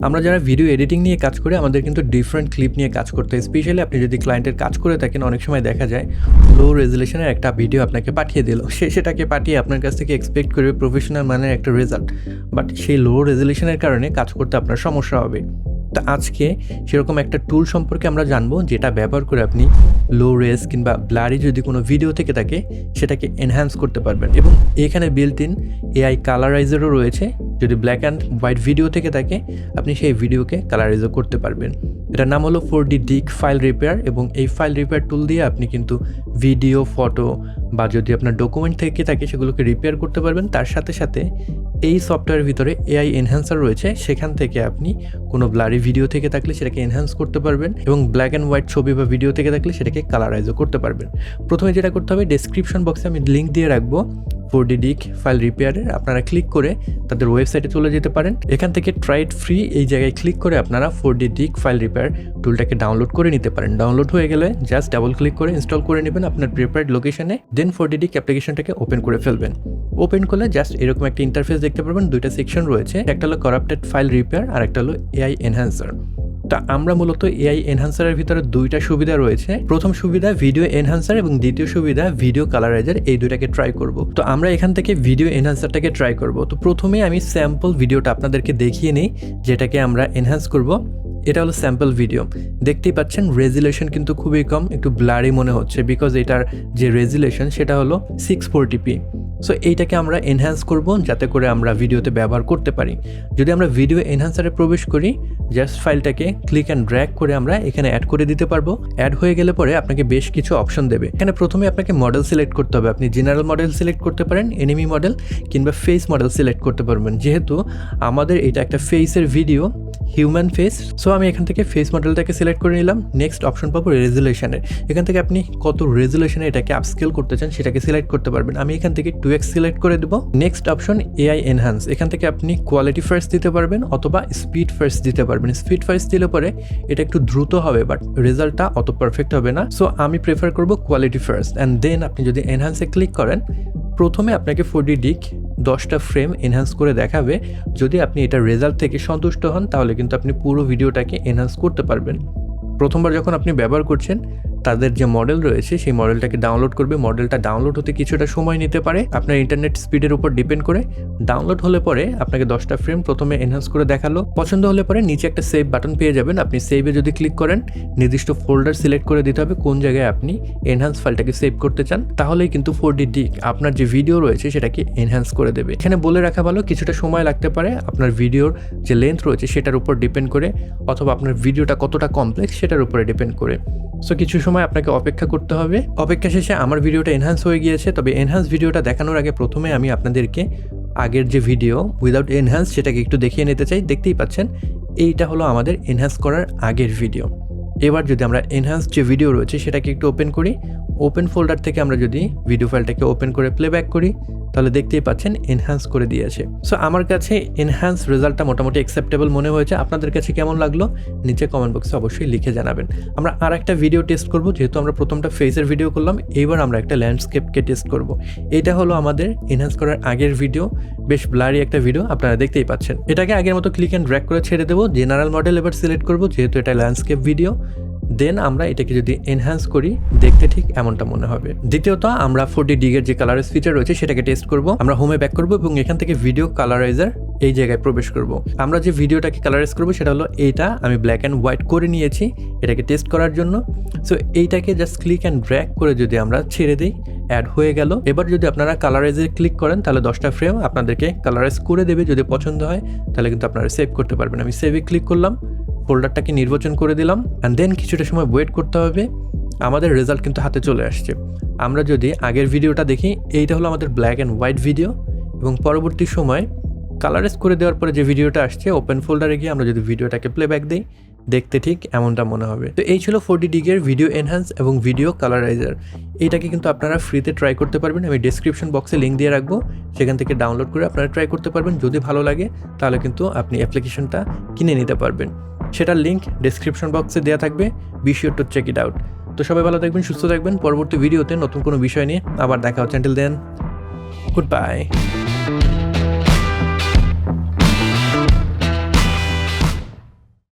আমরা যারা video editing নিয়ে কাজ করি আমাদের কিন্তু ডিফারেন্ট ক্লিপ নিয়ে কাজ করতে হয়। স্পেশালি আপনি যদি ক্লায়েন্টের কাজ করে থাকেন, অনেক সময় দেখা যায় লো রেজুলেশনের একটা ভিডিও আপনাকে পাঠিয়ে দিল, সেটাকে পাঠিয়ে আপনার কাছ থেকে এক্সপেক্ট করবে প্রফেশনাল মানের একটা রেজাল্ট, বাট সেই লো রেজুলেশনের কারণে কাজ করতে আপনার সমস্যা হবে। তো আজকে সেরকম একটা টুল সম্পর্কে আমরা জানবো যেটা ব্যবহার করে আপনি লো রেজ কিংবা ব্লারি যদি কোনো ভিডিও থেকে থাকে সেটাকে এনহ্যান্স করতে পারবেন। এবং এখানে বিল্ট ইন এআই কালারাইজারও রয়েছে। যদি ব্ল্যাক অ্যান্ড হোয়াইট ভিডিও থেকে থাকে আপনি সেই ভিডিওকে কালারাইজও করতে পারবেন। এটার নাম হলো 4D ডিক ফাইল রিপেয়ার, এবং এই ফাইল রিপেয়ার টুল দিয়ে আপনি কিন্তু ভিডিও, ফটো বা যদি আপনার ডকুমেন্ট থেকে থাকে সেগুলোকে রিপেয়ার করতে পারবেন। তার সাথে সাথে এই সফটওয়্যারের ভিতরে এআই এনহ্যান্সার রয়েছে, সেখান থেকে আপনি কোনো ব্লারি ভিডিও থেকে থাকলে সেটাকে এনহ্যান্স করতে পারবেন, এবং ব্ল্যাক অ্যান্ড হোয়াইট ছবি বা ভিডিও থেকে থাকলে সেটাকে কালারাইজও করতে পারবেন। প্রথমে যেটা করতে হবে, ডেসক্রিপশন বক্সে আমি লিঙ্ক দিয়ে রাখবো 4D ডিক ফাইল রিপেয়ারের, আপনারা ক্লিক করে তাদের ওয়েবসাইটে চলে যেতে পারেন। এখান থেকে ট্রাই ইট ফ্রি এই জায়গায় ক্লিক করে আপনারা 4D ডিক ফাইল রিপেয়ার টুলটাকে ডাউনলোড করে নিতে পারেন। ডাউনলোড হয়ে গেলে জাস্ট ডাবল ক্লিক করে ইনস্টল করে নেবেন আপনার প্রিফার্ড লোকেশনে, দেন 4D ডিক অ্যাপ্লিকেশনটাকে ওপেন করে ফেলবেন। ওপেন করলে জাস্ট এরকম একটা ইন্টারফেস দেখতে পারবেন। দুইটা সেকশন রয়েছে, একটা হলো করাপ্টেড ফাইল রিপেয়ার আর একটা হলো এআই এনহ্যান্সার। তা আমরা মূলত এআই এনহ্যান্সারের ভিতরে দুইটা সুবিধা রয়েছে। প্রথম সুবিধা ভিডিও এনহ্যান্সার এবং দ্বিতীয় সুবিধা ভিডিও কালারাইজার, এই দুইটাকে ট্রাই করব। তো আমরা এখান থেকে ভিডিও এনহ্যান্সারটাকে ট্রাই করব। তো প্রথমে আমি স্যাম্পল ভিডিওটা আপনাদেরকে দেখিয়ে নিই যেটাকে আমরা এনহ্যান্স করব। এটা হলো স্যাম্পল ভিডিও, দেখতেই পাচ্ছেন রেজুলেশন কিন্তু খুবই কম, একটু ব্লারি মনে হচ্ছে বিকজ এটার যে রেজুলেশন সেটা হলো 640p। সো এইটাকে আমরা এনহ্যান্স করব যাতে করে আমরা ভিডিওতে ব্যবহার করতে পারি। যদি আমরা ভিডিও এনহ্যান্সারে প্রবেশ করি, জাস্ট ফাইলটাকে ক্লিক অ্যান্ড ড্র্যাগ করে আমরা এখানে অ্যাড করে দিতে পারবো। অ্যাড হয়ে গেলে পরে আপনাকে বেশ কিছু অপশন দেবে। এখানে প্রথমে আপনাকে মডেল সিলেক্ট করতে হবে। আপনি জেনারেল মডেল সিলেক্ট করতে পারেন, এনিমি মডেল কিংবা ফেস মডেল সিলেক্ট করতে পারবেন। যেহেতু আমাদের এটা একটা ফেসের ভিডিও, হিউম্যান ফেস, সো আমি এখান থেকে ফেস মডেলটাকে সিলেক্ট করে নিলাম। নেক্সট অপশন পাবো রেজুলেশনের। এখান থেকে আপনি কত রেজুলেশনে এটাকে আপস্কেল করতে চান সেটাকে সিলেক্ট করতে পারবেন। আমি এখান থেকে 2x সিলেক্ট করে দেবো। Next option AI enhance. এখান থেকে আপনি কোয়ালিটি ফার্স্ট দিতে পারবেন অথবা স্পিড ফার্স্ট দিতে পারবেন। স্পিড ফার্স্ট দিলে পরে এটা একটু দ্রুত হবে, বাট রেজাল্টটা অত পারফেক্ট হবে না। সো আমি প্রেফার করব কোয়ালিটি ফার্স্ট। অ্যান্ড দেন আপনি যদি এনহ্যান্সে ক্লিক করেন, প্রথমে আপনাকে 4D ডিক 10টা ফ্রেম এনহ্যান্স করে দেখাবে। যদি আপনি এটা রেজাল্ট থেকে সন্তুষ্ট হন তাহলে কিন্তু আপনি পুরো ভিডিওটাকে এনহ্যান্স করতে পারবেন। প্রথমবার যখন আপনি ব্যবহার করছেন তাদের যে মডেল রয়েছে সেই মডেলটাকে ডাউনলোড করবে। মডেলটা ডাউনলোড হতে কিছুটা সময় নিতে পারে, আপনার ইন্টারনেট স্পিডের উপর ডিপেন্ড করে। ডাউনলোড হলে পরে আপনাকে 10টা ফ্রেম প্রথমে এনহ্যান্স করে দেখালো। পছন্দ হলে পরে নিচে একটা সেভ বাটন পেয়ে যাবেন। আপনি সেভে যদি ক্লিক করেন, নির্দিষ্ট ফোল্ডার সিলেক্ট করে দিতে হবে কোন জায়গায় আপনি এনহ্যান্স ফাইলটাকে সেভ করতে চান। তাহলেই কিন্তু 4D ডিক আপনার যে ভিডিও রয়েছে সেটাকে এনহ্যান্স করে দেবে। এখানে বলে রাখা ভালো, কিছুটা সময় লাগতে পারে আপনার ভিডিওর যে লেন্থ রয়েছে সেটার উপর ডিপেন্ড করে, অথবা আপনার ভিডিওটা কতটা কমপ্লেক্স সেটার উপরে ডিপেন্ড করে। সো কিছু সময় আপনাকে অপেক্ষা করতে হবে। অপেক্ষা শেষে আমার ভিডিওটা এনহ্যান্স হয়ে গিয়েছে। তবে এনহ্যান্স ভিডিওটা দেখানোর আগে প্রথমে আমি আপনাদেরকে আগের যে ভিডিও উইদাউট এনহ্যান্স সেটাকে একটু দেখিয়ে নিতে চাই। দেখতেই পাচ্ছেন এইটা হলো আমাদের এনহ্যান্স করার আগের ভিডিও। এবার যদি আমরা এনহ্যান্স যে ভিডিও রয়েছে সেটাকে একটু ওপেন করি, ওপেন ফোল্ডার থেকে আমরা যদি ভিডিও ফাইলটাকে ওপেন করে প্লেব্যাক করি তাহলে দেখতেই পাচ্ছেন এনহ্যান্স করে দিয়েছে। সো আমার কাছে এনহ্যান্স রেজাল্টটা মোটামুটি অ্যাকসেপ্টেবল মনে হয়েছে। আপনাদের কাছে কেমন লাগলো নিচে কমেন্ট বক্সে অবশ্যই লিখে জানাবেন। আমরা আর একটা ভিডিও টেস্ট করব। যেহেতু আমরা প্রথমটা ফেসের ভিডিও করলাম, এইবার আমরা একটা ল্যান্ডস্কেপকে টেস্ট করব। এটা হলো আমাদের এনহ্যান্স করার আগের ভিডিও, বেশ ব্লারি একটা ভিডিও আপনারা দেখতেই পাচ্ছেন। এটাকে আগের মতো ক্লিক অ্যান্ড ড্র্যাগ করে ছেড়ে দেবো। জেনারেল মডেল এবার সিলেক্ট করব যেহেতু এটা ল্যান্ডস্কেপ ভিডিও। দেন আমরা এটাকে যদি এনহ্যান্স করি দেখতে ঠিক এমনটা মনে হবে। দ্বিতীয়ত আমরা 4D ডিগের যে কালারাইজ ফিচার রয়েছে সেটাকে টেস্ট করব। আমরা হোমে ব্যাক করব এবং এখান থেকে ভিডিও কালারাইজার এই জায়গায় প্রবেশ করব। আমরা যে ভিডিওটাকে কালারাইজ করব সেটা হলো এইটা। আমি ব্ল্যাক অ্যান্ড হোয়াইট করে নিয়েছি এটাকে টেস্ট করার জন্য। সো এইটাকে জাস্ট ক্লিক অ্যান্ড ড্র্যাগ করে যদি আমরা ছেড়ে দিই, অ্যাড হয়ে গেল। এবার যদি আপনারা কালারাইজে ক্লিক করেন তাহলে 10টা ফ্রেম আপনাদেরকে কালারাইজ করে দেবে। যদি পছন্দ হয় তাহলে কিন্তু আপনারা সেভ করতে পারবেন। আমি সেভে ক্লিক করলাম, ফোল্ডারটাকে নির্বাচন করে দিলাম, অ্যান্ড দেন কিছুটা সময় ওয়েট করতে হবে। আমাদের রেজাল্ট কিন্তু হাতে চলে আসছে। আমরা যদি আগের ভিডিওটা দেখি, এইটা হলো আমাদের ব্ল্যাক অ্যান্ড হোয়াইট ভিডিও, এবং পরবর্তী সময় কালারাইজ করে দেওয়ার পরে যে ভিডিওটা আসছে ওপেন ফোল্ডারে গিয়ে আমরা যদি ভিডিওটাকে প্লেব্যাক দিই দেখতে ঠিক এমনটা মনে হবে। তো এই ছিল 4D ডিগের ভিডিও এনহ্যান্স এবং ভিডিও কালারাইজার। এইটাকে কিন্তু আপনারা ফ্রিতে ট্রাই করতে পারবেন। আমি ডেসক্রিপশন বক্সে লিঙ্ক দিয়ে রাখবো, সেখান থেকে ডাউনলোড করে আপনারা ট্রাই করতে পারবেন। যদি ভালো লাগে তাহলে কিন্তু আপনি অ্যাপ্লিকেশনটা কিনে নিতে পারবেন। সেটার লিঙ্ক ডেসক্রিপশন বক্সে দেওয়া থাকবে। Be sure to check it out. তো সবাই ভালো থাকবেন, সুস্থ থাকবেন। পরবর্তী ভিডিওতে নতুন কোনো বিষয় নিয়ে আবার দেখা হচ্ছে। Until then, good by.